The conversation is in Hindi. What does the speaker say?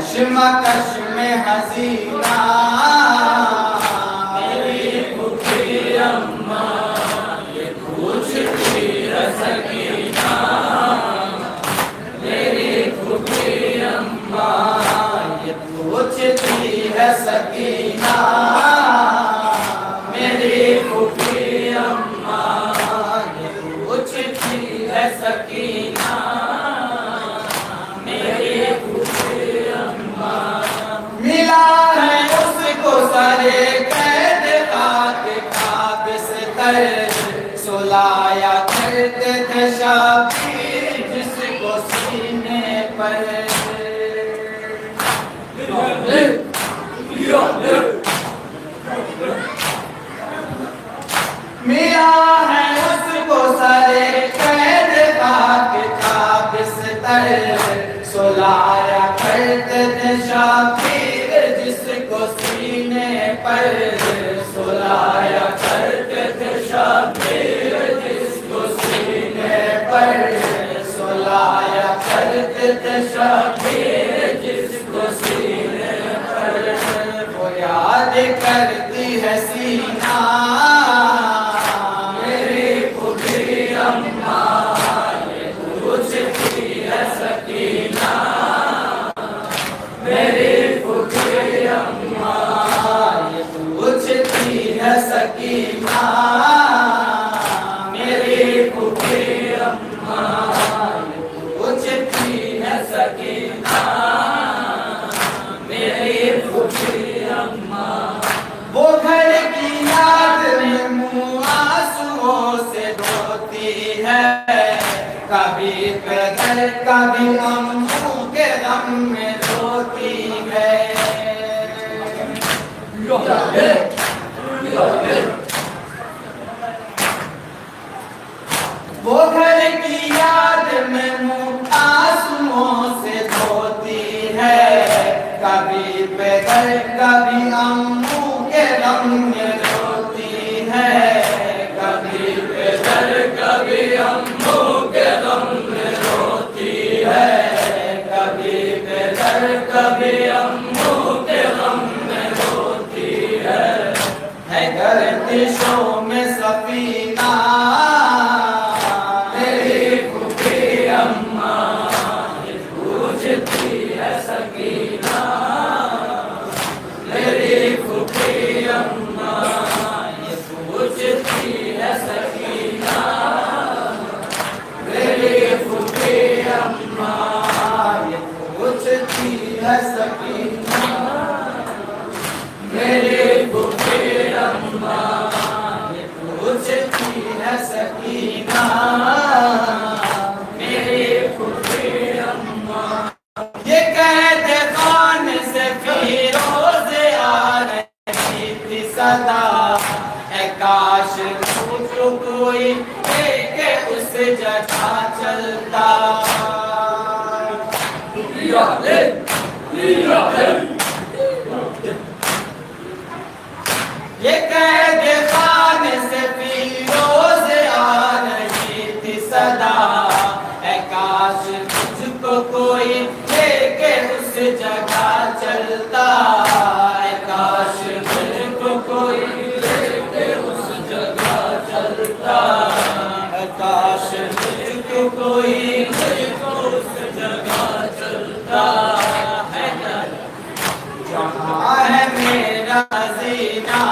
कश्मकश में हसीना मेरी फूफी अम्मा ये पूछती है सकीना, मेरी फूफी अम्मा ये पूछती है सकीना, मेरी फूफी अम्मा ये पूछती है सकीना, मेरी फूफी अम्मा। मिला है उसको सरे कैद खाक बिस्तर, सुलाया करते थे शाबीर जिसको सीने पर। मिला है उसको सरे कैद खाक बिस्तर, सुलाया करते थे शाबीर जिसको सीने पर, सुलाया करते थे शाबीर जिसको सीने पर, सुलाया करते थे शाबीर जिसको सीने पर। वो याद करती है सीना मेरी फूफी अम्मा ये पूछती है सकीना, मेरी फूफी अम्मा ये पूछती है सकीना, मेरी फूफी अम्मा पूछती है सकीना, मेरी फूफी अम्मा। वो घर की याद में मुँह आंसुओं से धोती है, कभी पैदल कभी अम्मू के गम में रोती है। वो घर की याद में मुँह आंसुओं से धोती है, कभी पैदल कभी अम्मू के गम में रोती है, कभी पैदल कभी अम्मू के गम में रोती है, कभी पैदल कभी अम्मू के गम में रोती है गर्दिशों में सफीना मेरी फूफी अम्मा ये पूछती है सकीना, मेरी फूफी अम्मा ये पूछती है सकीना, मेरी फूफी अम्मा ये पूछती है सकीना, मेरी फूफी अम्मा ये पूछती है सकीना, मेरी फूफी अम्मा। ये कैद खान से फिरोज आ रही थी सदा, है काश मुझको कोई लेके उस जगह चलता। ये कैद खान से फिरोज आ रही थी सदा, है काश मुझको कोई लेके उस जगह चलता, है काश मुझको कोई लेके उस जगह चलता, है काश मुझको कोई लेके उस जगह चलता है। जहाँ है मेरा जीना